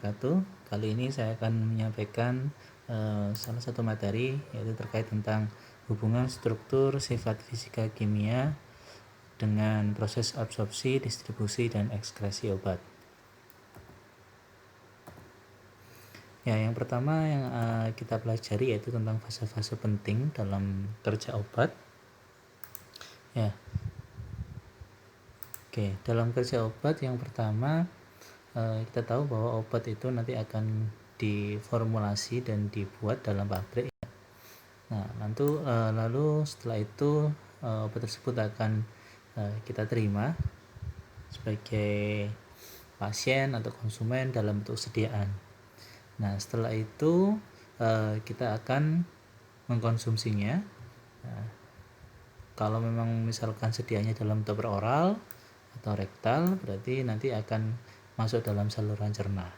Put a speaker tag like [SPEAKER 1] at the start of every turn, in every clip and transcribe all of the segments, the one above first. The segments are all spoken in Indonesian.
[SPEAKER 1] wabarakatuh. Kali ini saya akan menyampaikan salah satu materi, yaitu terkait tentang hubungan struktur sifat fisika kimia dengan proses absorpsi, distribusi, dan ekskresi obat. Ya, yang pertama yang kita pelajari yaitu tentang fase-fase penting dalam kerja obat. Ya, oke, dalam kerja obat yang pertama kita tahu bahwa obat itu nanti akan diformulasi dan dibuat dalam pabrik. Nah, lalu setelah itu obat tersebut akan kita terima sebagai pasien atau konsumen dalam bentuk sediaan. Nah, setelah itu kita akan mengkonsumsinya. Nah, kalau memang misalkan sedianya dalam bentuk oral atau rektal, berarti nanti akan masuk dalam saluran cerna.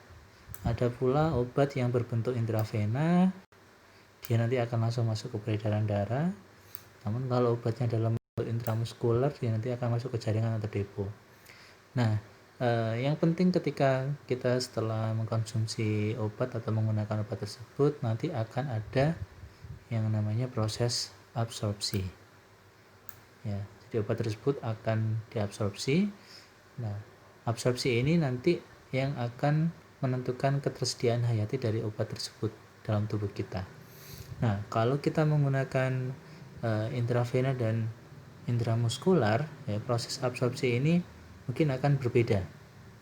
[SPEAKER 1] Ada pula obat yang berbentuk intravena, dia nanti akan langsung masuk ke peredaran darah. Namun kalau obatnya dalam bentuk intramuskuler, dia nanti akan masuk ke jaringan atau depo. Nah, yang penting ketika kita setelah mengkonsumsi obat atau menggunakan obat tersebut, nanti akan ada yang namanya proses absorpsi. Ya, jadi obat tersebut akan diabsorpsi. Nah, absorpsi ini nanti yang akan menentukan ketersediaan hayati dari obat tersebut dalam tubuh kita. Nah, kalau kita menggunakan intravena dan intramuskular, ya, proses absorpsi ini mungkin akan berbeda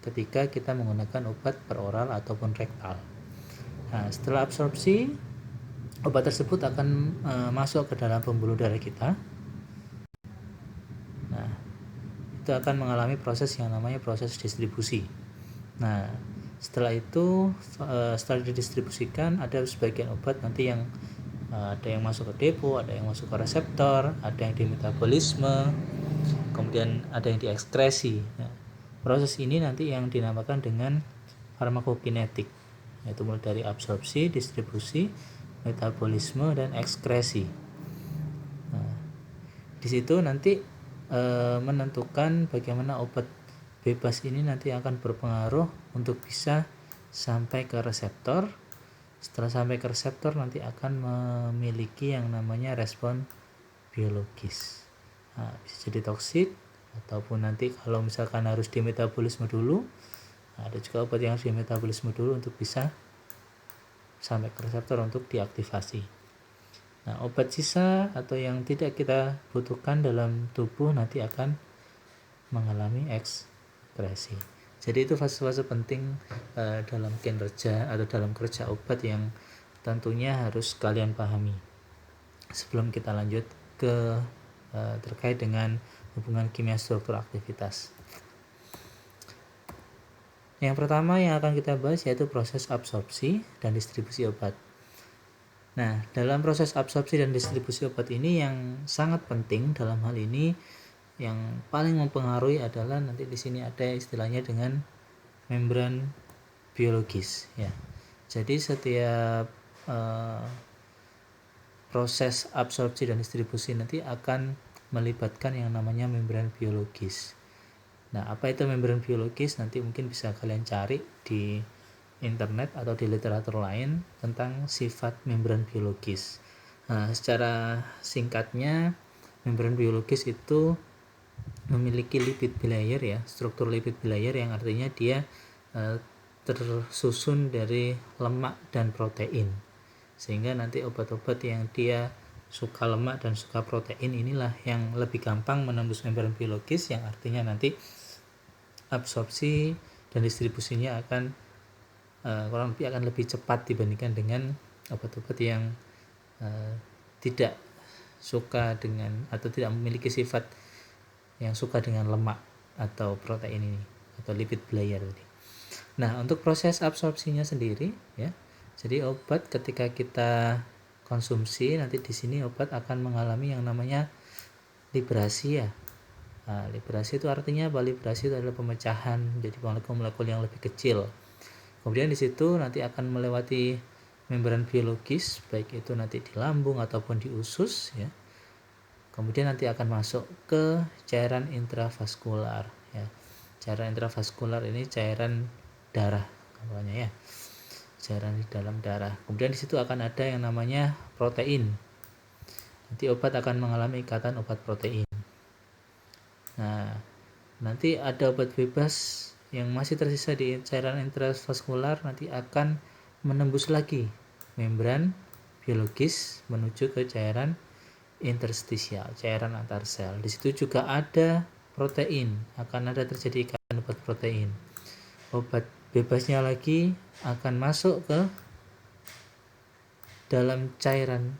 [SPEAKER 1] ketika kita menggunakan obat per oral ataupun rektal. Nah, setelah absorpsi, obat tersebut akan masuk ke dalam pembuluh darah kita. Nah, itu akan mengalami proses yang namanya proses distribusi. Nah, setelah itu setelah didistribusikan, ada sebagian obat nanti yang ada yang masuk ke depo, ada yang masuk ke reseptor, ada yang di metabolisme, kemudian ada yang diekskresi. Nah, proses ini nanti yang dinamakan dengan farmakokinetik, yaitu mulai dari absorpsi, distribusi, metabolisme, dan ekskresi. Nah, di situ nanti menentukan bagaimana obat bebas ini nanti akan berpengaruh untuk bisa sampai ke reseptor. Setelah sampai ke reseptor nanti akan memiliki yang namanya respon biologis. Nah, bisa jadi toksik ataupun nanti kalau misalkan harus di metabolisme dulu, ada juga obat yang harus di metabolisme dulu untuk bisa sampai ke reseptor untuk diaktifasi. Nah, obat sisa atau yang tidak kita butuhkan dalam tubuh nanti akan mengalami ekskresi. Jadi itu fase-fase penting dalam kinerja atau dalam kerja obat yang tentunya harus kalian pahami sebelum kita lanjut ke terkait dengan hubungan kimia struktur aktivitas. Yang pertama yang akan kita bahas yaitu proses absorpsi dan distribusi obat. Nah, dalam proses absorpsi dan distribusi obat ini yang sangat penting dalam hal ini, yang paling mempengaruhi adalah nanti di sini ada istilahnya dengan membran biologis, ya. Jadi setiap proses absorpsi dan distribusi nanti akan melibatkan yang namanya membran biologis. Nah, apa itu membran biologis? Nanti mungkin bisa kalian cari di internet atau di literatur lain tentang sifat membran biologis. Nah, secara singkatnya, membran biologis itu memiliki lipid bilayer, ya, struktur lipid bilayer yang artinya dia tersusun dari lemak dan protein, sehingga nanti obat-obat yang dia suka lemak dan suka protein inilah yang lebih gampang menembus membran biologis, yang artinya nanti absorpsi dan distribusinya akan kurang lebih akan lebih cepat dibandingkan dengan obat-obat yang tidak suka dengan atau tidak memiliki sifat yang suka dengan lemak atau protein ini atau lipid bilayer tadi. Nah, untuk proses absorpsinya sendiri, ya. Jadi obat ketika kita konsumsi, nanti di sini obat akan mengalami yang namanya liberasi, ya. Nah, liberasi itu artinya apa? Liberasi itu adalah pemecahan menjadi molekul-molekul yang lebih kecil. Kemudian di situ nanti akan melewati membran biologis, baik itu nanti di lambung ataupun di usus, ya. Kemudian nanti akan masuk ke cairan intravaskular, ya. Cairan intravaskular ini cairan darah pokoknya ya, cairan di dalam darah. Kemudian di situ akan ada yang namanya protein. Nanti obat akan mengalami ikatan obat protein. Nah, nanti ada obat bebas yang masih tersisa di cairan intravaskular nanti akan menembus lagi membran biologis menuju ke cairan interstisial, cairan antar sel. Di situ juga ada protein, akan ada terjadi ikatan obat protein. Obat bebasnya lagi akan masuk ke dalam cairan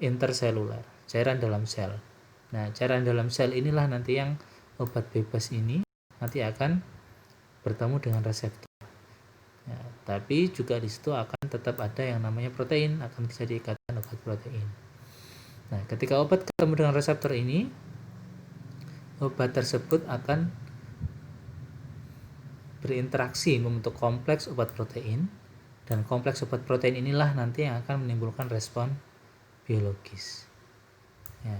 [SPEAKER 1] interseluler, cairan dalam sel. Nah, cairan dalam sel inilah nanti yang obat bebas ini nanti akan bertemu dengan reseptor. Ya, tapi juga di situ akan tetap ada yang namanya protein, akan terjadi ikatan obat protein. Nah, ketika obat ketemu dengan reseptor ini, obat tersebut akan berinteraksi membentuk kompleks obat protein, dan kompleks obat protein inilah nanti yang akan menimbulkan respon biologis. Ya.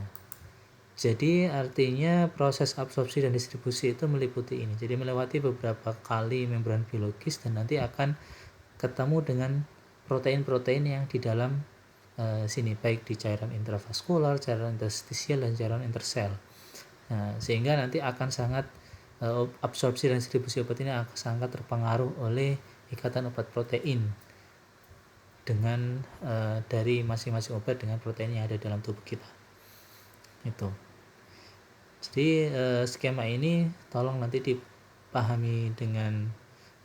[SPEAKER 1] Jadi artinya proses absorpsi dan distribusi itu meliputi ini. Jadi melewati beberapa kali membran biologis dan nanti akan ketemu dengan protein-protein yang di dalam sini, baik di cairan intravaskular, cairan interstisial, dan cairan intersel. Nah, sehingga nanti akan sangat absorpsi dan distribusi obat ini akan sangat terpengaruh oleh ikatan obat protein dengan dari masing-masing obat dengan protein yang ada dalam tubuh kita. Itu. Jadi skema ini tolong nanti dipahami dengan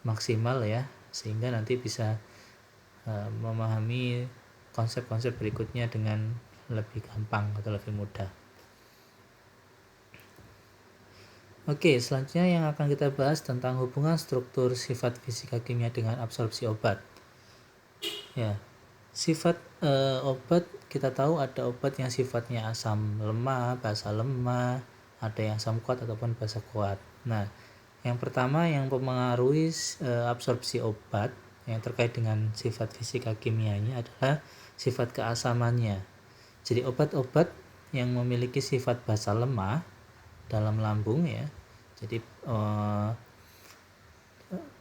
[SPEAKER 1] maksimal ya, sehingga nanti bisa memahami konsep-konsep berikutnya dengan lebih gampang atau lebih mudah. Oke, selanjutnya yang akan kita bahas tentang hubungan struktur sifat fisika kimia dengan absorpsi obat. Ya, sifat obat kita tahu ada obat yang sifatnya asam lemah, basa lemah, ada yang asam kuat ataupun basa kuat. Nah, yang pertama yang mempengaruhi absorpsi obat yang terkait dengan sifat fisika kimianya adalah sifat keasamannya. Jadi obat-obat yang memiliki sifat basa lemah dalam lambung ya. Jadi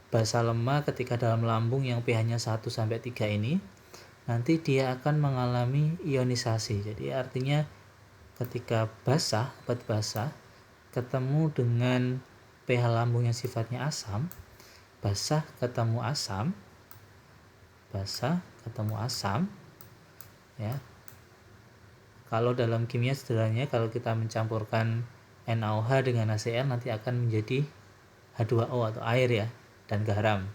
[SPEAKER 1] basa lemah ketika dalam lambung yang pH-nya 1 sampai 3 ini nanti dia akan mengalami ionisasi. Jadi artinya ketika basah, obat basah ketemu dengan pH lambung yang sifatnya asam, basah ketemu asam, basah ketemu asam ya. Kalau dalam kimia sederhananya kalau kita mencampurkan NaOH dengan HCl nanti akan menjadi H2O atau air ya, dan garam.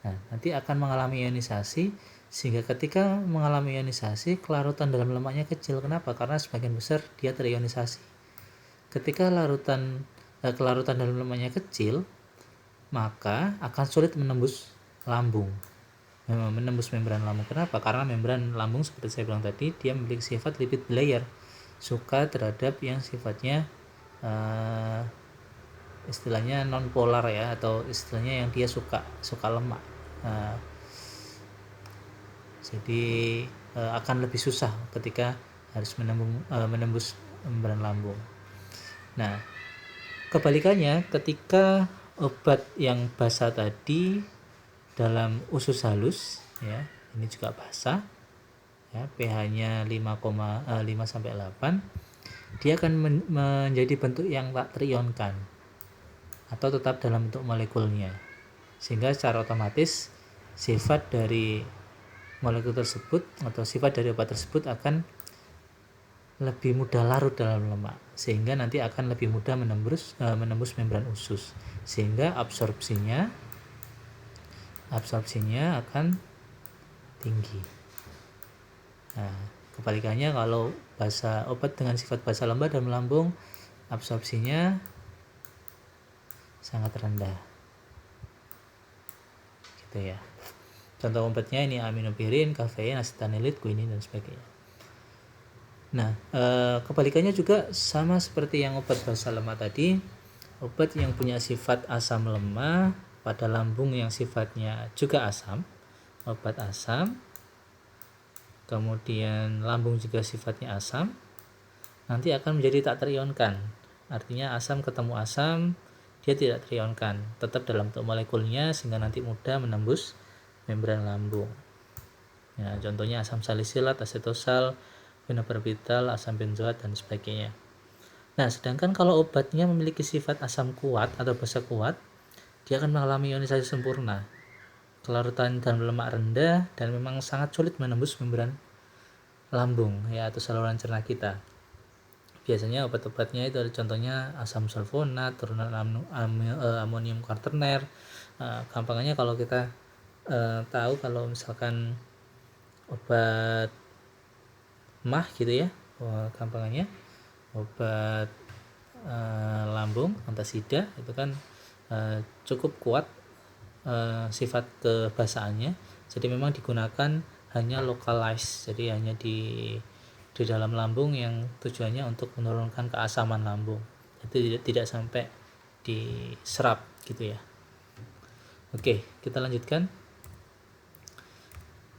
[SPEAKER 1] Nah, nanti akan mengalami ionisasi sehingga ketika mengalami ionisasi kelarutan dalam lemaknya kecil. Kenapa? Karena sebagian besar dia terionisasi. Ketika kelarutan dalam lemaknya kecil, maka akan sulit menembus lambung, menembus membran lambung. Kenapa? Karena membran lambung seperti saya bilang tadi dia memiliki sifat lipid layer, suka terhadap yang sifatnya istilahnya non polar ya, atau istilahnya yang dia suka lemak. Jadi akan lebih susah ketika harus menembus membran lambung. Nah, kebalikannya ketika obat yang basah tadi dalam usus halus ya, ini juga basah ya, pH-nya 5 sampai 8, dia akan menjadi bentuk yang tak terionkan atau tetap dalam bentuk molekulnya, sehingga secara otomatis sifat dari molekul tersebut atau sifat dari obat tersebut akan lebih mudah larut dalam lemak, sehingga nanti akan lebih mudah menembus membran usus, sehingga absorpsinya akan tinggi. Nah, kebalikannya kalau obat dengan sifat basa lemah dalam lambung, absorpsinya sangat rendah. Gitu ya. Contoh obatnya ini aminopirin, kafein, acetanilit, quinin dan sebagainya. Nah, kebalikannya juga sama seperti yang obat basa lemah tadi, obat yang punya sifat asam lemah pada lambung yang sifatnya juga asam, obat asam, kemudian lambung juga sifatnya asam, nanti akan menjadi tak terionkan. Artinya asam ketemu asam, dia tidak terionkan, tetap dalam bentuk molekulnya sehingga nanti mudah menembus membran lambung. Ya, contohnya asam salisilat, asetosal, fenobarbital, asam benzoat dan sebagainya. Nah, sedangkan kalau obatnya memiliki sifat asam kuat atau basa kuat, dia akan mengalami ionisasi sempurna, kelarutan dalam lemak rendah, dan memang sangat sulit menembus membran lambung ya atau saluran cerna kita. Biasanya obat-obatnya itu ada contohnya asam sulfonat, turunan amonium quaterner. Gampangnya kalau kita tahu kalau misalkan obat mah gitu ya, gampangnya obat lambung antasida itu kan cukup kuat sifat kebasaannya, jadi memang digunakan hanya localized, jadi hanya di dalam lambung yang tujuannya untuk menurunkan keasaman lambung, itu tidak sampai diserap gitu ya. Oke, kita lanjutkan.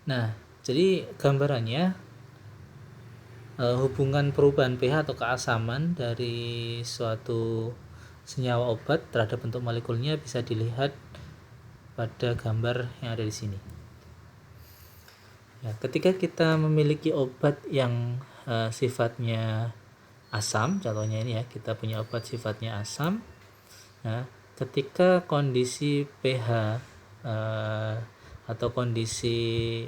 [SPEAKER 1] Nah, jadi gambarannya hubungan perubahan pH atau keasaman dari suatu senyawa obat terhadap bentuk molekulnya bisa dilihat pada gambar yang ada di sini. Ya, ketika kita memiliki obat yang sifatnya asam, contohnya ini ya, kita punya obat sifatnya asam. Nah, ketika kondisi pH atau kondisi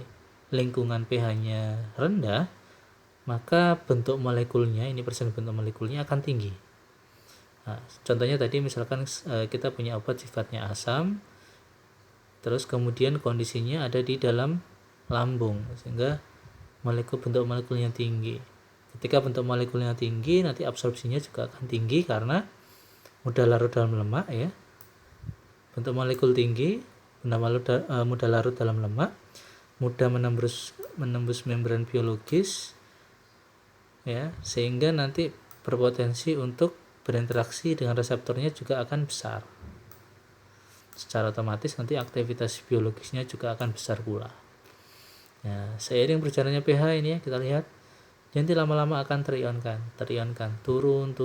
[SPEAKER 1] lingkungan pH-nya rendah, maka bentuk molekulnya, ini persen bentuk molekulnya akan tinggi. Nah, contohnya tadi misalkan kita punya obat sifatnya asam, terus kemudian kondisinya ada di dalam lambung, sehingga bentuk molekulnya tinggi. Ketika bentuk molekulnya tinggi, nanti absorpsinya juga akan tinggi karena mudah larut dalam lemak ya. Bentuk molekul tinggi, mudah larut dalam lemak, mudah menembus membran biologis ya, sehingga nanti berpotensi untuk berinteraksi dengan reseptornya juga akan besar. Secara otomatis nanti aktivitas biologisnya juga akan besar pula. Nah, seiring berjalannya pH ini ya, kita lihat nanti lama-lama akan terionkan, turun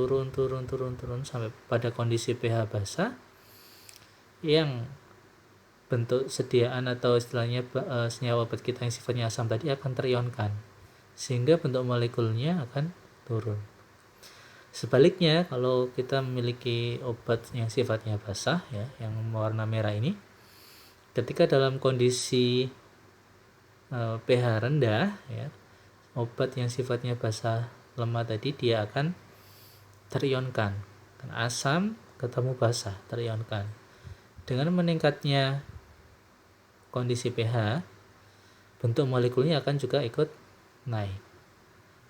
[SPEAKER 1] sampai pada kondisi pH basah yang bentuk sediaan atau istilahnya senyawa obat kita yang sifatnya asam tadi akan terionkan, sehingga bentuk molekulnya akan turun. Sebaliknya, kalau kita memiliki obat yang sifatnya basah ya, yang warna merah ini, ketika dalam kondisi pH rendah ya, obat yang sifatnya basah lemah tadi dia akan terionkan. Asam ketemu basah terionkan. Dengan meningkatnya kondisi pH, bentuk molekulnya akan juga ikut naik.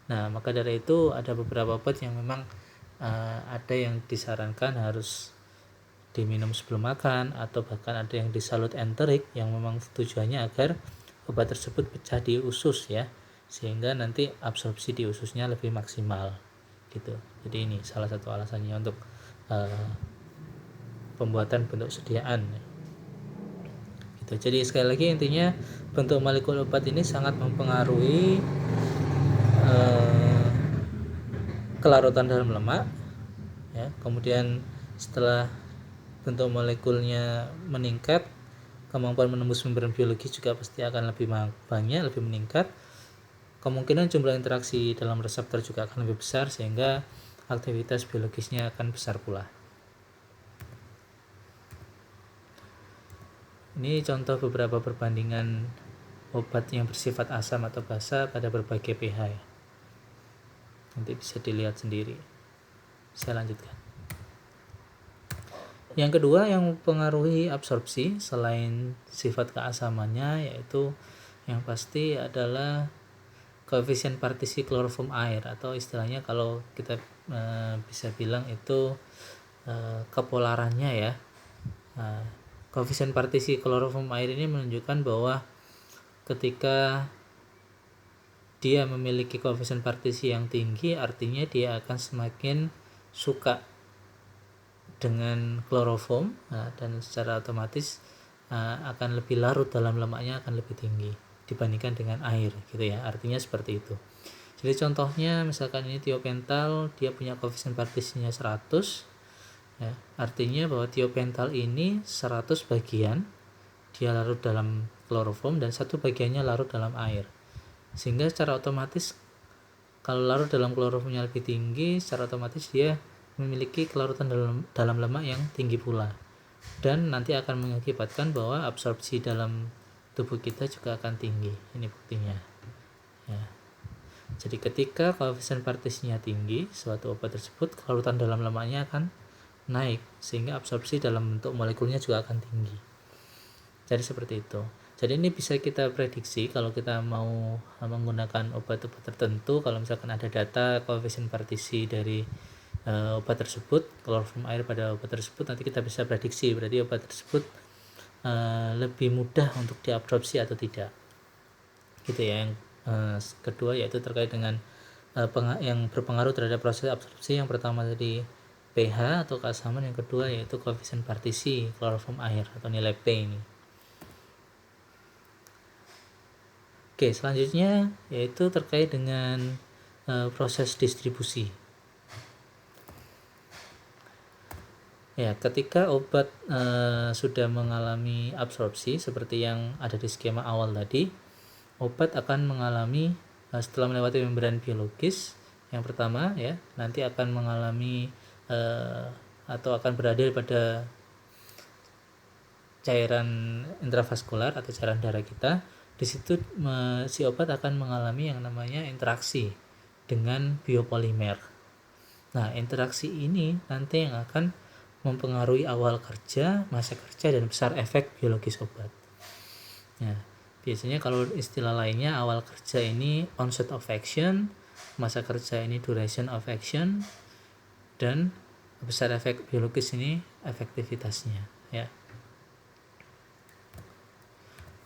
[SPEAKER 1] Nah, maka dari itu ada beberapa obat yang memang ada yang disarankan harus diminum sebelum makan, atau bahkan ada yang disalut enterik yang memang tujuannya agar obat tersebut pecah di usus ya, sehingga nanti absorpsi di ususnya lebih maksimal gitu. Jadi ini salah satu alasannya untuk pembuatan bentuk sediaan gitu. Jadi sekali lagi intinya bentuk molekul obat ini sangat mempengaruhi kelarutan dalam lemak ya. Kemudian setelah bentuk molekulnya meningkat, kemampuan menembus membran biologis juga pasti akan lebih banyak, lebih meningkat. Kemungkinan jumlah interaksi dalam reseptor juga akan lebih besar, sehingga aktivitas biologisnya akan besar pula. Ini contoh beberapa perbandingan obat yang bersifat asam atau basa pada berbagai pH ya. Nanti bisa dilihat sendiri. Saya lanjutkan. Yang kedua yang mempengaruhi absorpsi selain sifat keasamannya, yaitu yang pasti adalah koefisien partisi kloroform air, atau istilahnya kalau kita bisa bilang itu kepolarannya ya. Koefisien partisi kloroform air ini menunjukkan bahwa ketika dia memiliki koefisien partisi yang tinggi, artinya dia akan semakin suka dengan kloroform, dan secara otomatis akan lebih larut dalam lemaknya, akan lebih tinggi dibandingkan dengan air gitu ya. Artinya seperti itu. Jadi contohnya misalkan ini tiopental, dia punya koefisien partisinya 100, ya. Artinya bahwa tiopental ini 100 bagian dia larut dalam kloroform dan 1 bagiannya larut dalam air, sehingga secara otomatis kalau larut dalam kloroformnya lebih tinggi, secara otomatis dia memiliki kelarutan dalam lemak yang tinggi pula, dan nanti akan mengakibatkan bahwa absorpsi dalam tubuh kita juga akan tinggi. Ini buktinya ya. Jadi ketika koefisien partisinya tinggi, suatu obat tersebut kelarutan dalam lemaknya akan naik, sehingga absorpsi dalam bentuk molekulnya juga akan tinggi. Jadi seperti itu. Jadi ini bisa kita prediksi kalau kita mau menggunakan obat-obat tertentu. Kalau misalkan ada data koefisien partisi dari obat tersebut, kloroform air pada obat tersebut, nanti kita bisa prediksi berarti obat tersebut lebih mudah untuk diabsorpsi atau tidak, gitu ya. Yang kedua yaitu terkait dengan yang berpengaruh terhadap proses absorpsi. Yang pertama tadi pH atau keasaman, yang kedua yaitu koefisien partisi kloroform air atau nilai P ini. Oke, selanjutnya yaitu terkait dengan proses distribusi. Ya, ketika obat sudah mengalami absorpsi seperti yang ada di skema awal tadi, obat akan mengalami setelah melewati membran biologis yang pertama ya, nanti akan mengalami atau akan berada pada cairan intravaskular atau cairan darah kita. Di situ si obat akan mengalami yang namanya interaksi dengan biopolimer. Nah, interaksi ini nanti yang akan mempengaruhi awal kerja, masa kerja, dan besar efek biologis obat. Nah, biasanya kalau istilah lainnya awal kerja ini onset of action, masa kerja ini duration of action, dan besar efek biologis ini efektivitasnya ya.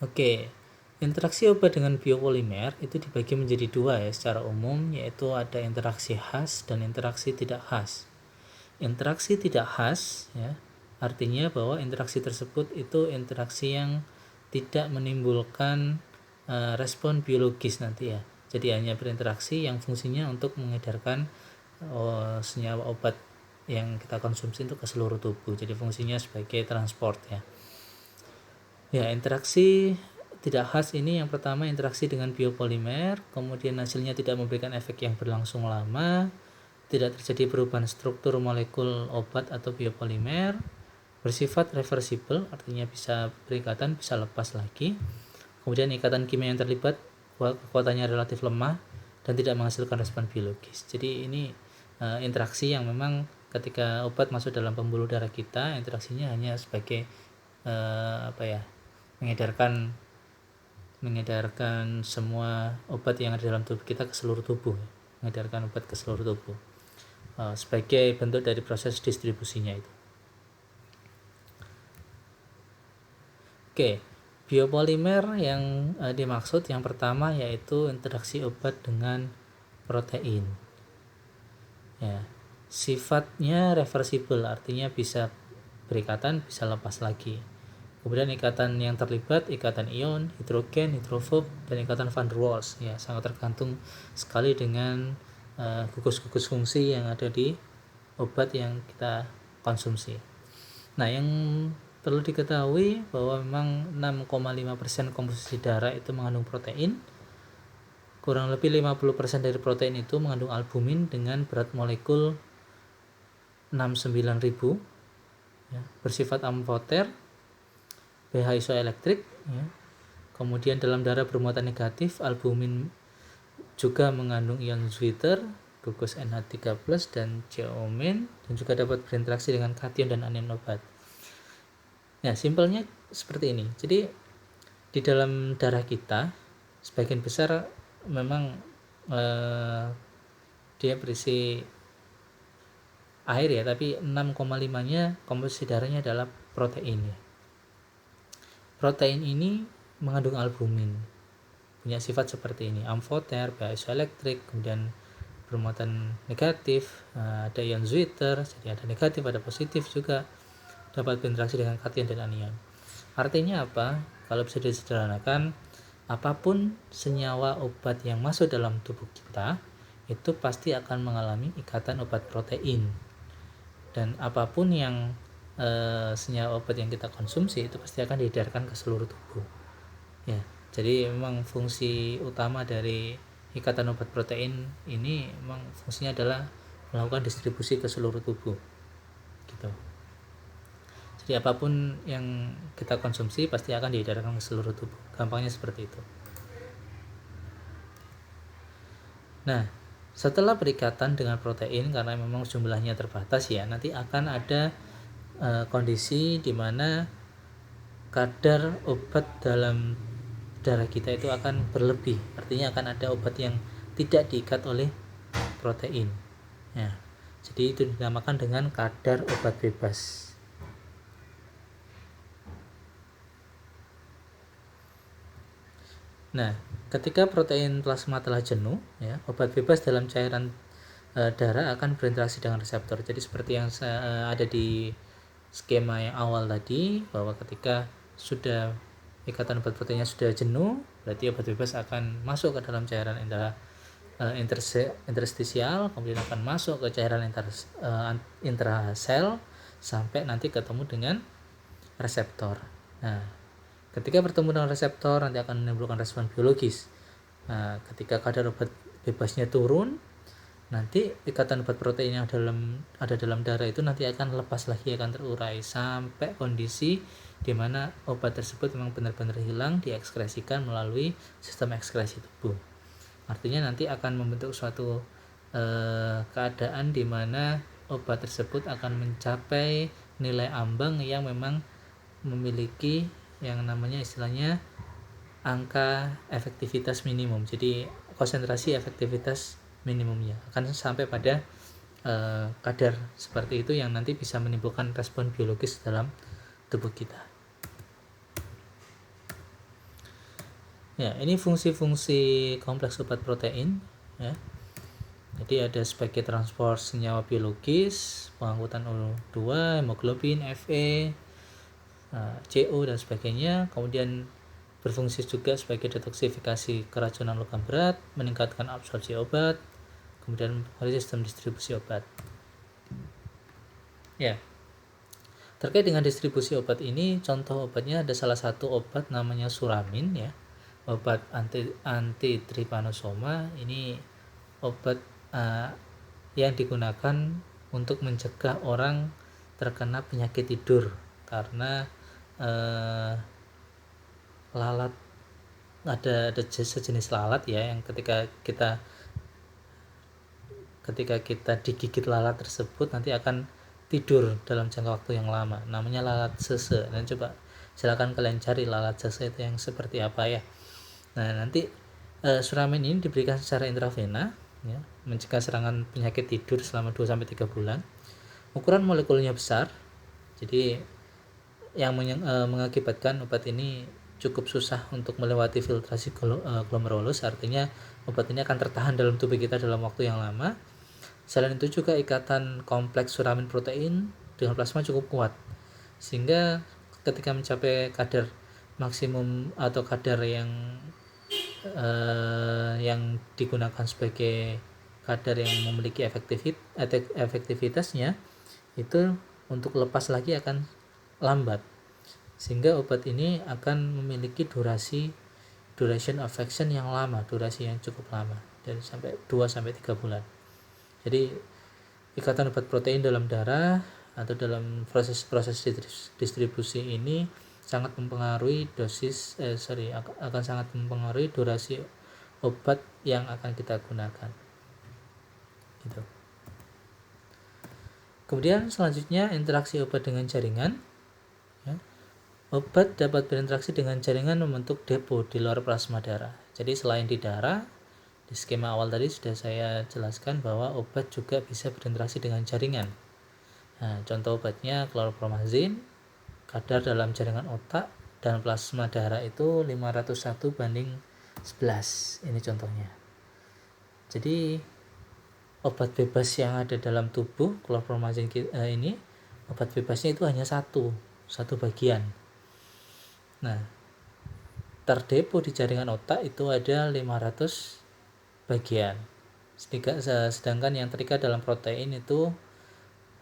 [SPEAKER 1] Oke, interaksi obat dengan biopolimer itu dibagi menjadi dua ya secara umum, yaitu ada interaksi khas dan interaksi tidak khas. Interaksi tidak khas ya, artinya bahwa interaksi tersebut itu interaksi yang tidak menimbulkan respon biologis nanti ya. Jadi hanya berinteraksi yang fungsinya untuk mengedarkan senyawa obat yang kita konsumsi itu ke seluruh tubuh. Jadi fungsinya sebagai transport ya. Ya, interaksi tidak khas ini yang pertama interaksi dengan biopolimer, kemudian hasilnya tidak memberikan efek yang berlangsung lama, tidak terjadi perubahan struktur molekul obat atau biopolimer, bersifat reversible, artinya bisa berikatan, bisa lepas lagi. Kemudian ikatan kimia yang terlibat kekuatannya relatif lemah dan tidak menghasilkan respon biologis. Jadi ini interaksi yang memang ketika obat masuk dalam pembuluh darah kita, interaksinya hanya sebagai mengedarkan semua obat yang ada dalam tubuh kita ke seluruh tubuh, mengedarkan obat ke seluruh tubuh sebagai bentuk dari proses distribusinya itu. Oke, biopolimer yang dimaksud yang pertama yaitu interaksi obat dengan protein. Ya, sifatnya reversible, artinya bisa berikatan, bisa lepas lagi. Kemudian ikatan yang terlibat, ikatan ion, hidrogen, hidrofob, dan ikatan van der Waals ya, sangat tergantung sekali dengan gugus-gugus fungsi yang ada di obat yang kita konsumsi. Nah, yang perlu diketahui bahwa memang 6,5% komposisi darah itu mengandung protein. Kurang lebih 50% dari protein itu mengandung albumin dengan berat molekul 69.000 ya, bersifat amfoter, pH isoelektrik ya. Kemudian dalam darah bermuatan negatif, albumin juga mengandung ion Zwitter, gugus NH3+ dan ceomin, dan juga dapat berinteraksi dengan kation dan anion obat. Nah, simpelnya seperti ini. Jadi di dalam darah kita sebagian besar memang dia berisi air ya, tapi 6,5-nya komposisi darahnya adalah protein ya. Protein ini mengandung albumin, punya sifat seperti ini, amfoter, pH isoelektrik, kemudian bermuatan negatif, ada ion Zwitter, jadi ada negatif, ada positif juga, dapat berinteraksi dengan kation dan anion. Artinya apa? Kalau bisa disederhanakan, apapun senyawa obat yang masuk dalam tubuh kita itu pasti akan mengalami ikatan obat protein, dan apapun yang senyawa obat yang kita konsumsi itu pasti akan diedarkan ke seluruh tubuh ya. Jadi memang fungsi utama dari ikatan obat protein ini memang fungsinya adalah melakukan distribusi ke seluruh tubuh gitu. Jadi apapun yang kita konsumsi pasti akan diedarkan ke seluruh tubuh, gampangnya seperti itu. Nah, setelah berikatan dengan protein karena memang jumlahnya terbatas ya, nanti akan ada kondisi di mana kadar obat dalam darah kita itu akan berlebih. Artinya akan ada obat yang tidak diikat oleh protein. Ya. Jadi itu dinamakan dengan kadar obat bebas. Nah, ketika protein plasma telah jenuh, ya, obat bebas dalam cairan darah akan berinteraksi dengan reseptor. Jadi seperti yang ada di skema yang awal tadi, bahwa ketika sudah ikatan obat proteinnya sudah jenuh, berarti obat bebas akan masuk ke dalam cairan interstisial, kemudian akan masuk ke cairan intrasel sampai nanti ketemu dengan reseptor. Nah, ketika bertemu dengan reseptor nanti akan menimbulkan respon biologis. Nah, ketika kadar obat bebasnya turun, nanti ikatan obat protein yang ada dalam darah itu nanti akan lepas lagi, akan terurai sampai kondisi di mana obat tersebut memang benar-benar hilang, diekskresikan melalui sistem ekskresi tubuh. Artinya nanti akan membentuk suatu keadaan di mana obat tersebut akan mencapai nilai ambang yang memang memiliki yang namanya istilahnya angka efektivitas minimum. Jadi konsentrasi efektivitas minimumnya akan sampai pada kadar seperti itu yang nanti bisa menimbulkan respon biologis dalam tubuh kita. Ya, ini fungsi-fungsi kompleks obat protein ya. Jadi ada sebagai transport senyawa biologis, pengangkutan O2, hemoglobin, Fe, CO dan sebagainya. Kemudian berfungsi juga sebagai detoksifikasi keracunan logam berat, meningkatkan absorpsi obat, kemudian sistem distribusi obat. Ya. Terkait dengan distribusi obat ini, contoh obatnya ada salah satu obat namanya suramin ya. Obat anti trypanosoma. Ini obat yang digunakan untuk mencegah orang terkena penyakit tidur karena lalat, ada sejenis lalat ya yang ketika kita digigit lalat tersebut nanti akan tidur dalam jangka waktu yang lama, namanya lalat sese. Dan coba silakan kalian cari lalat sese itu yang seperti apa ya. Nah, nanti suramin ini diberikan secara intravena ya, mencegah serangan penyakit tidur selama 2-3 bulan. Ukuran molekulnya besar, jadi yang mengakibatkan obat ini cukup susah untuk melewati filtrasi glomerulus, artinya obat ini akan tertahan dalam tubuh kita dalam waktu yang lama. Selain itu juga ikatan kompleks suramin protein dengan plasma cukup kuat, sehingga ketika mencapai kadar maksimum atau kadar yang digunakan sebagai kadar yang memiliki efektivitasnya itu untuk lepas lagi akan lambat, sehingga obat ini akan memiliki duration of action yang lama, durasi yang cukup lama, dari sampai 2-3 bulan. Jadi ikatan obat protein dalam darah atau dalam proses distribusi ini sangat mempengaruhi akan sangat mempengaruhi durasi obat yang akan kita gunakan gitu. Kemudian selanjutnya interaksi obat dengan jaringan ya. Obat dapat berinteraksi dengan jaringan membentuk depo di luar plasma darah. Jadi selain di darah, di skema awal tadi sudah saya jelaskan bahwa obat juga bisa berinteraksi dengan jaringan. Nah, contoh obatnya klorpromazin, kadar dalam jaringan otak dan plasma darah itu 501/11. Ini contohnya. Jadi obat bebas yang ada dalam tubuh klorpromazin ini, obat bebasnya itu hanya satu bagian. Nah, terdepo di jaringan otak itu ada 500 bagian. Sedangkan yang terikat dalam protein itu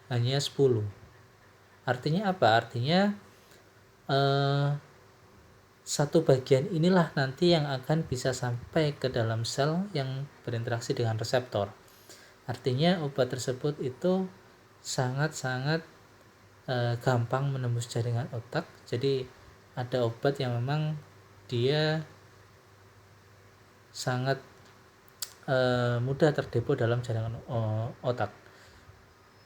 [SPEAKER 1] hanya 10. Artinya apa? Artinya satu bagian inilah nanti yang akan bisa sampai ke dalam sel yang berinteraksi dengan reseptor. Artinya obat tersebut itu sangat-sangat gampang menembus jaringan otak. Jadi ada obat yang memang dia sangat mudah terdepo dalam jaringan otak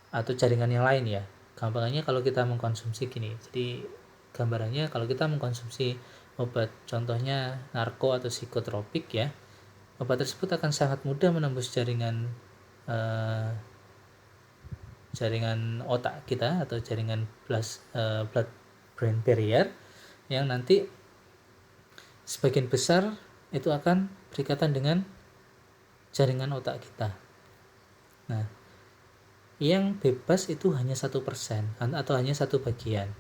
[SPEAKER 1] atau jaringan yang lain ya. Gampangannya kalau kita mengkonsumsi gini, jadi gambarannya kalau kita mengkonsumsi obat contohnya narko atau psikotropik ya, obat tersebut akan sangat mudah menembus jaringan otak kita atau jaringan blood brain barrier yang nanti sebagian besar itu akan berikatan dengan jaringan otak kita. Nah, yang bebas itu hanya 1% atau hanya satu bagian.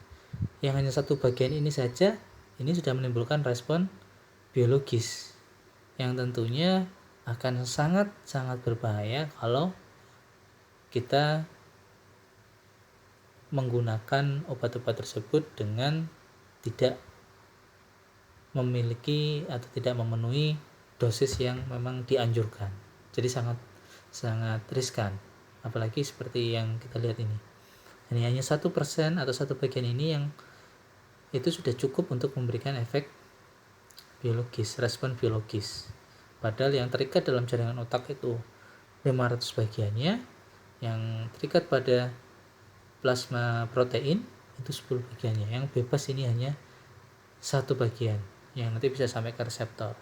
[SPEAKER 1] Yang hanya satu bagian ini saja ini sudah menimbulkan respon biologis yang tentunya akan sangat-sangat berbahaya kalau kita menggunakan obat-obat tersebut dengan tidak memiliki atau tidak memenuhi dosis yang memang dianjurkan. Jadi sangat riskan, apalagi seperti yang kita lihat ini. Ini hanya 1% atau satu bagian ini yang itu sudah cukup untuk memberikan efek biologis, respon biologis. Padahal yang terikat dalam jaringan otak itu 500 bagiannya, yang terikat pada plasma protein itu 10 bagiannya. Yang bebas ini hanya satu bagian yang nanti bisa sampai ke reseptor.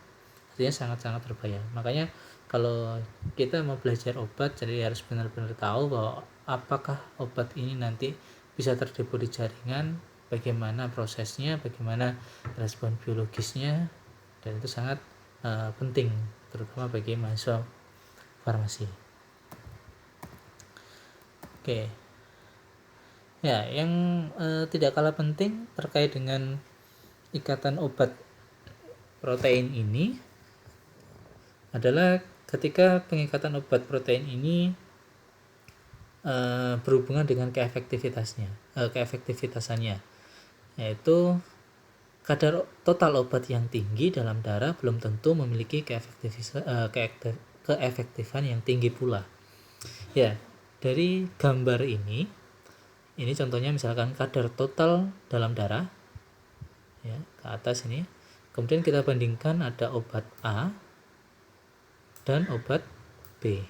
[SPEAKER 1] Artinya sangat-sangat berbahaya. Makanya kalau kita mau belajar obat, jadi harus benar-benar tahu bahwa apakah obat ini nanti bisa terdepo di jaringan, bagaimana prosesnya, bagaimana respon biologisnya, dan itu sangat penting terutama bagi mahasiswa farmasi. Oke. Ya, yang tidak kalah penting terkait dengan ikatan obat protein ini adalah ketika pengikatan obat protein ini berhubungan dengan keefektivitasannya, yaitu kadar total obat yang tinggi dalam darah belum tentu memiliki keefektifan yang tinggi pula. Ya, dari gambar ini contohnya misalkan kadar total dalam darah ya, ke atas ini. Kemudian kita bandingkan ada obat A dan obat B.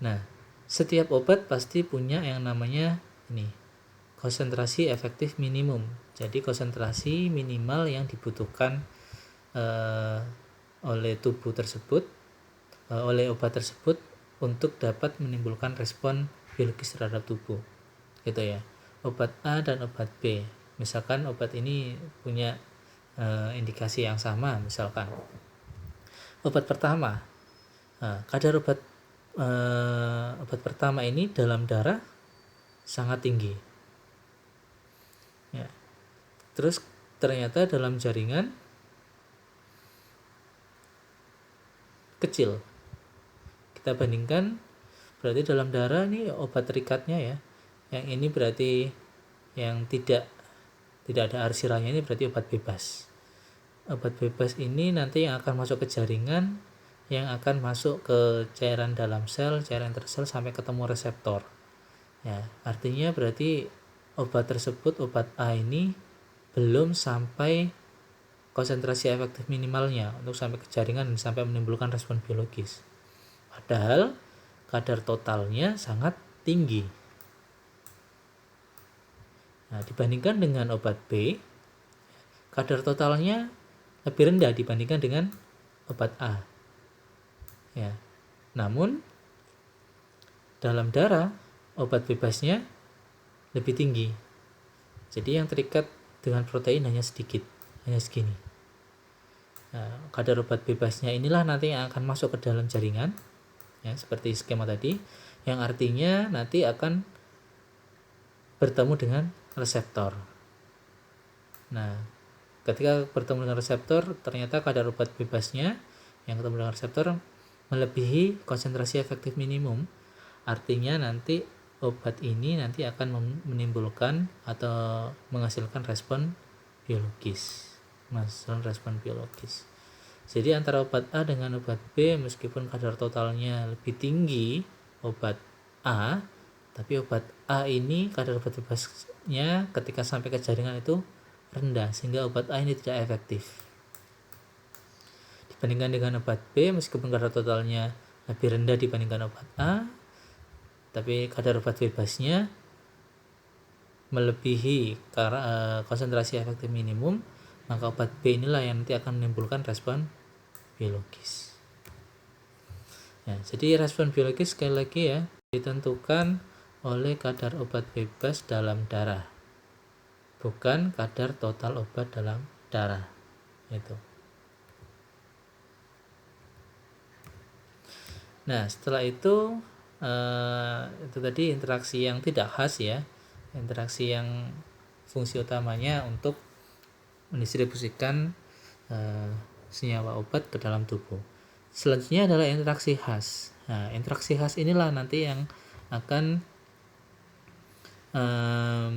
[SPEAKER 1] Nah, setiap obat pasti punya yang namanya ini, konsentrasi efektif minimum. Jadi konsentrasi minimal yang dibutuhkan oleh tubuh tersebut, oleh obat tersebut untuk dapat menimbulkan respon biologis terhadap tubuh. Gitu ya. Obat A dan obat B. Misalkan obat ini punya indikasi yang sama, misalkan obat pertama, kadar obat pertama ini dalam darah sangat tinggi ya. Terus ternyata dalam jaringan kecil. Kita bandingkan, berarti dalam darah nih obat terikatnya ya, yang ini berarti yang tidak ada arsiranya, ini berarti obat bebas. Obat bebas ini nanti yang akan masuk ke jaringan, yang akan masuk ke cairan dalam sel, cairan intersel sampai ketemu reseptor. Ya, artinya berarti obat tersebut, obat A ini belum sampai konsentrasi efektif minimalnya untuk sampai ke jaringan dan sampai menimbulkan respon biologis. Padahal kadar totalnya sangat tinggi. Nah, dibandingkan dengan obat B, kadar totalnya lebih rendah dibandingkan dengan obat A. Ya. Namun dalam darah obat bebasnya lebih tinggi. Jadi yang terikat dengan protein hanya sedikit, hanya segini. Nah, kadar obat bebasnya inilah nanti yang akan masuk ke dalam jaringan, ya seperti skema tadi, yang artinya nanti akan bertemu dengan reseptor. Nah, ketika bertemu dengan reseptor, ternyata kadar obat bebasnya yang ketemu dengan reseptor melebihi konsentrasi efektif minimum. Artinya nanti obat ini nanti akan menimbulkan atau menghasilkan respon biologis. Jadi antara obat A dengan obat B, meskipun kadar totalnya lebih tinggi obat A, tapi obat A ini kadar obat bebasnya ketika sampai ke jaringan itu rendah, sehingga obat A ini tidak efektif. Dibandingkan dengan obat B, meskipun kadar totalnya lebih rendah dibandingkan obat A, tapi kadar obat bebasnya melebihi konsentrasi efektif minimum, maka obat B inilah yang nanti akan menimbulkan respon biologis. Ya, jadi respon biologis sekali lagi ya ditentukan oleh kadar obat bebas dalam darah, bukan kadar total obat dalam darah. Nah, setelah itu tadi interaksi yang tidak khas ya, interaksi yang fungsi utamanya untuk mendistribusikan senyawa obat ke dalam tubuh. Selanjutnya adalah interaksi khas. Nah, interaksi khas inilah nanti yang akan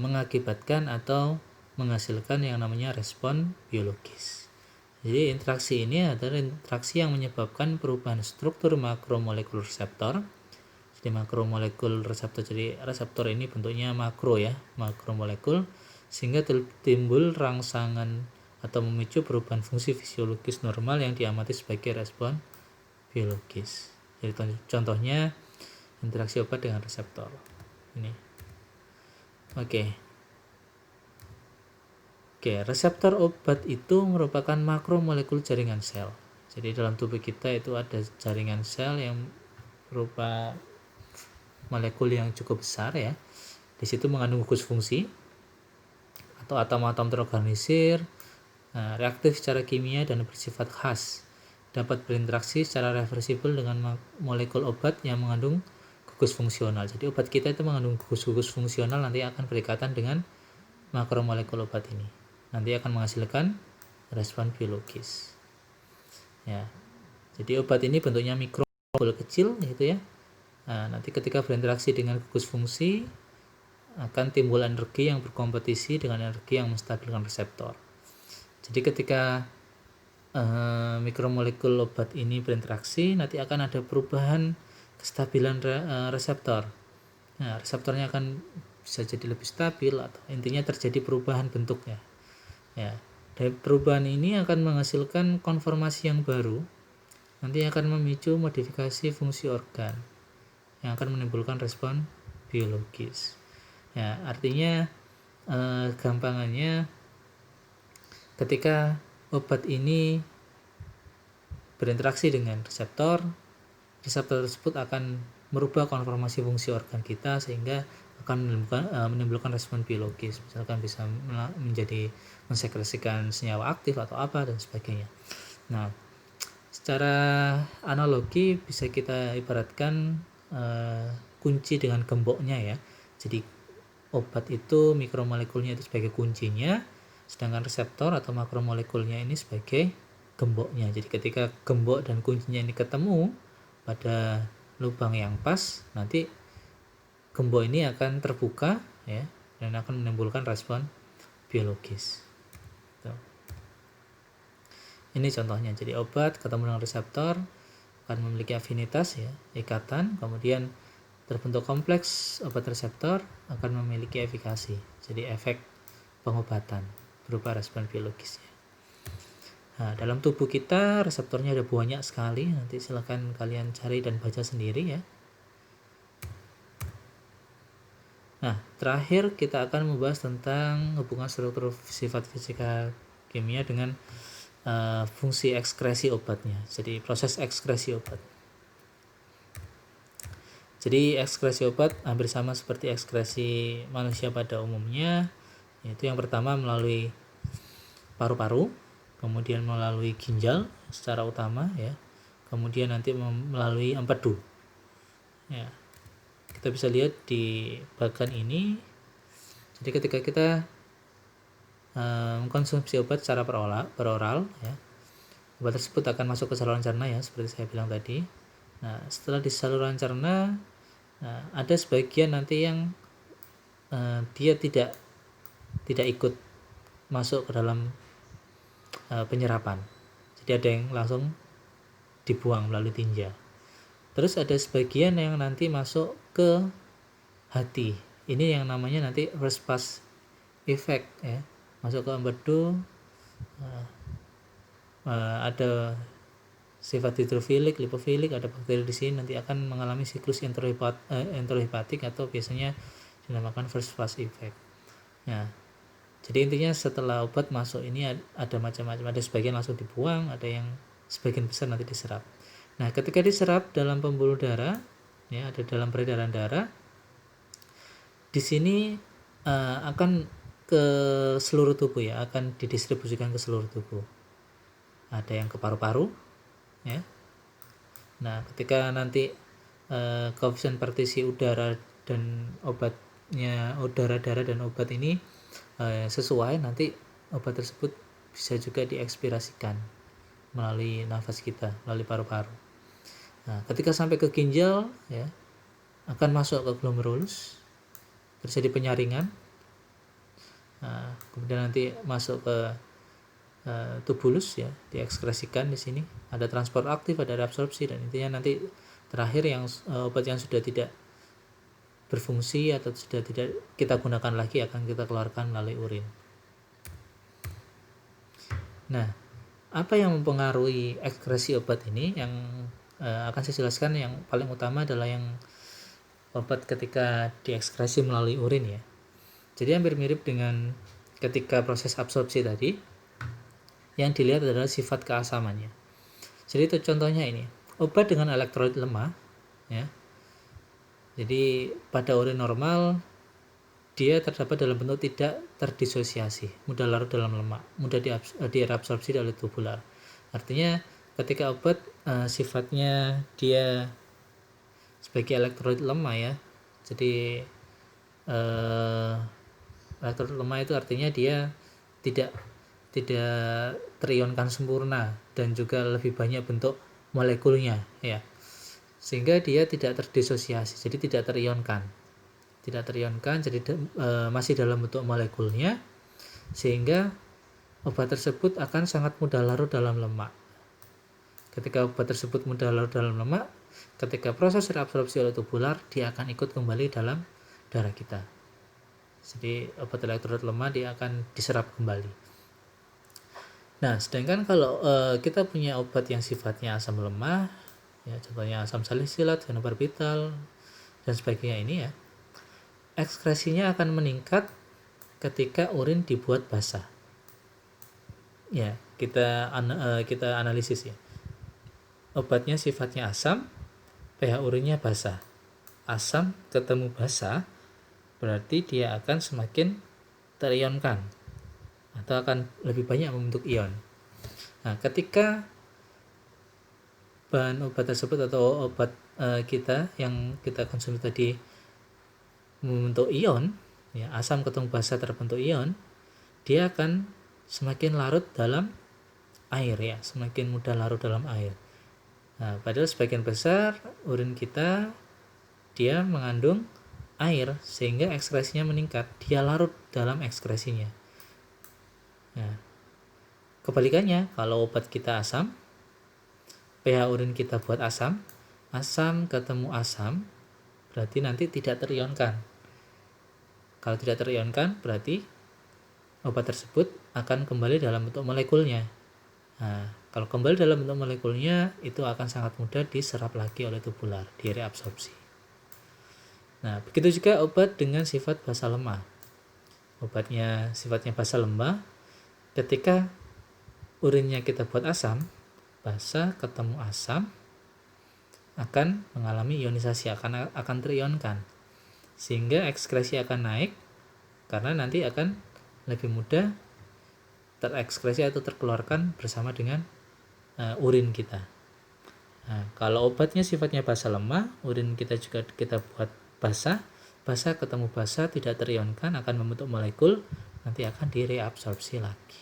[SPEAKER 1] mengakibatkan atau menghasilkan yang namanya respon biologis. Jadi interaksi ini adalah interaksi yang menyebabkan perubahan struktur makromolekul reseptor. Jadi makromolekul reseptor, jadi reseptor ini bentuknya makro ya, makromolekul, sehingga timbul rangsangan atau memicu perubahan fungsi fisiologis normal yang diamati sebagai respon biologis. Jadi contohnya interaksi obat dengan reseptor. Ini. Oke, reseptor obat itu merupakan makromolekul jaringan sel. Jadi dalam tubuh kita itu ada jaringan sel yang berupa molekul yang cukup besar ya. Di situ mengandung gugus fungsi atau atom-atom terorganisir, reaktif secara kimia dan bersifat khas. Dapat berinteraksi secara reversibel dengan molekul obat yang mengandung gugus fungsional. Jadi obat kita itu mengandung gugus-gugus fungsional, nanti akan berikatan dengan makromolekul obat ini. Nanti akan menghasilkan respon biologis. Ya. Jadi obat ini bentuknya mikromolekul kecil gitu ya. Nah, nanti ketika berinteraksi dengan gugus fungsi akan timbul energi yang berkompetisi dengan energi yang menstabilkan reseptor. Jadi ketika mikromolekul obat ini berinteraksi, nanti akan ada perubahan kestabilan reseptor. Nah, reseptornya akan bisa jadi lebih stabil atau intinya terjadi perubahan bentuknya. Ya, dari perubahan ini akan menghasilkan konformasi yang baru, nanti akan memicu modifikasi fungsi organ yang akan menimbulkan respon biologis. Ya, artinya gampangannya ketika obat ini berinteraksi dengan reseptor tersebut akan merubah konformasi fungsi organ kita sehingga akan menimbulkan respon biologis, misalkan bisa menjadi mensekresikan senyawa aktif atau apa dan sebagainya. Nah, secara analogi bisa kita ibaratkan kunci dengan gemboknya ya. Jadi obat itu mikromolekulnya itu sebagai kuncinya, sedangkan reseptor atau makromolekulnya ini sebagai gemboknya. Jadi ketika gembok dan kuncinya ini ketemu pada lubang yang pas, nanti gembok ini akan terbuka ya dan akan menimbulkan respon biologis. Tuh. Ini contohnya. Jadi obat ketemu dengan reseptor akan memiliki afinitas ya, ikatan, kemudian terbentuk kompleks obat reseptor akan memiliki efikasi. Jadi efek pengobatan berupa respon biologis ya. Nah, dalam tubuh kita reseptornya ada banyak sekali, nanti silakan kalian cari dan baca sendiri ya. Nah, terakhir kita akan membahas tentang hubungan struktur sifat fisika kimia dengan fungsi ekskresi obatnya. Jadi proses ekskresi obat. Jadi ekskresi obat hampir sama seperti ekskresi manusia pada umumnya, yaitu yang pertama melalui paru-paru, kemudian melalui ginjal secara utama ya, kemudian nanti melalui empedu. Ya. Kita bisa lihat di bagian ini. Jadi ketika kita mengkonsumsi obat secara peroral ya, obat tersebut akan masuk ke saluran cerna ya, seperti saya bilang tadi. Nah, setelah di saluran cerna Nah, ada sebagian nanti yang dia tidak ikut masuk ke dalam penyerapan. Jadi ada yang langsung dibuang melalui tinja. Terus ada sebagian yang nanti masuk ke hati. Ini yang namanya nanti first pass effect ya. Masuk ke empedu, ada sifat hidrofilik, lipofilik, ada bakteri di sini nanti akan mengalami siklus enterohepatik atau biasanya dinamakan first pass effect. Nah, jadi intinya setelah obat masuk ini ada macam-macam, ada sebagian langsung dibuang, ada yang sebagian besar nanti diserap. Nah, ketika diserap dalam pembuluh darah, ya ada dalam peredaran darah, di sini akan ke seluruh tubuh ya, akan didistribusikan ke seluruh tubuh. Ada yang ke paru-paru, ya. Nah, ketika nanti koefisien partisi udara dan obatnya, udara, darah dan obat ini sesuai, nanti obat tersebut bisa juga diekspirasikan melalui nafas kita, melalui paru-paru. Nah, ketika sampai ke ginjal ya, akan masuk ke glomerulus, terjadi penyaringan. Nah, kemudian nanti masuk ke tubulus ya, diekskresikan di sini. Ada transport aktif, ada reabsorpsi, dan intinya nanti terakhir yang obat yang sudah tidak berfungsi atau sudah tidak kita gunakan lagi akan kita keluarkan melalui urin. Nah, apa yang mempengaruhi ekskresi obat ini? Yang akan saya jelaskan yang paling utama adalah yang obat ketika diekskresi melalui urin ya. Jadi hampir mirip dengan ketika proses absorpsi tadi. Yang dilihat adalah sifat keasamannya. Jadi itu contohnya ini, obat dengan elektrolit lemah ya. Jadi pada urin normal dia terdapat dalam bentuk tidak terdisosiasi, mudah larut dalam lemak, mudah diabsorpsi oleh tubular. Artinya ketika obat sifatnya dia sebagai elektrolit lemah ya. Jadi elektrolit lemah itu artinya dia tidak terionkan sempurna dan juga lebih banyak bentuk molekulnya ya, sehingga dia tidak terdisosiasi, jadi tidak terionkan, jadi masih dalam bentuk molekulnya, sehingga obat tersebut akan sangat mudah larut dalam lemak. Ketika obat tersebut mudah larut dalam lemak, ketika proses reabsorpsi oleh tubular, dia akan ikut kembali dalam darah kita. Jadi obat elektrolit lemah dia akan diserap kembali. Nah, sedangkan kalau kita punya obat yang sifatnya asam lemah, ya contohnya asam salisilat, fenobarbital, dan sebagainya ini ya, ekskresinya akan meningkat ketika urin dibuat basah. Ya, kita analisis ya. Obatnya sifatnya asam, pH urinnya basah. Asam ketemu basah, berarti dia akan semakin terionkan atau akan lebih banyak membentuk ion. Nah, ketika bahan obat tersebut atau obat kita yang kita konsumsi tadi membentuk ion, ya, asam ketemu basa terbentuk ion, dia akan semakin larut dalam air ya, semakin mudah larut dalam air. Nah, padahal sebagian besar urin kita dia mengandung air sehingga ekskresinya meningkat, dia larut dalam ekskresinya. Nah, kebalikannya, kalau obat kita asam, pH urin kita buat asam, asam ketemu asam, berarti nanti tidak terionkan. Kalau tidak terionkan, berarti obat tersebut akan kembali dalam bentuk molekulnya. Nah, kalau kembali dalam bentuk molekulnya, itu akan sangat mudah diserap lagi oleh tubular, direabsorpsi. Nah, begitu juga obat dengan sifat basa lemah. Obatnya sifatnya basa lemah, ketika urinnya kita buat asam, basa ketemu asam akan mengalami ionisasi, akan terionkan, sehingga ekskresi akan naik karena nanti akan lebih mudah terekskresi atau terkeluarkan bersama dengan urin kita. Nah, kalau obatnya sifatnya basa lemah, urin kita juga kita buat basa ketemu basa tidak terionkan, akan membentuk molekul, nanti akan direabsorpsi lagi.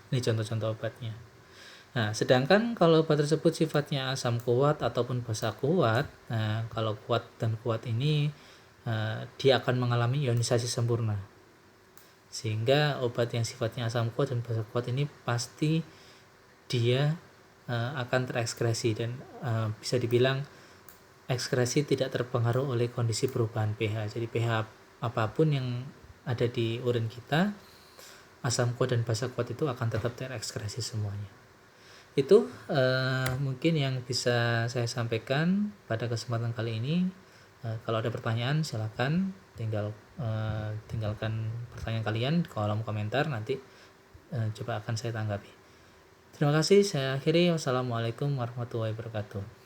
[SPEAKER 1] Ini contoh-contoh obatnya. Nah, sedangkan kalau obat tersebut sifatnya asam kuat ataupun basa kuat, nah kalau kuat dan kuat ini dia akan mengalami ionisasi sempurna. Sehingga obat yang sifatnya asam kuat dan basa kuat ini pasti dia akan terekskresi dan bisa dibilang ekskresi tidak terpengaruh oleh kondisi perubahan pH. Jadi pH apapun yang ada di urin kita, asam kuat dan basa kuat itu akan tetap terekskresi semuanya. Itu mungkin yang bisa saya sampaikan pada kesempatan kali ini. Kalau ada pertanyaan silakan tinggalkan pertanyaan kalian di kolom komentar, nanti coba akan saya tanggapi. Terima kasih, saya akhiri. Wassalamualaikum warahmatullahi wabarakatuh.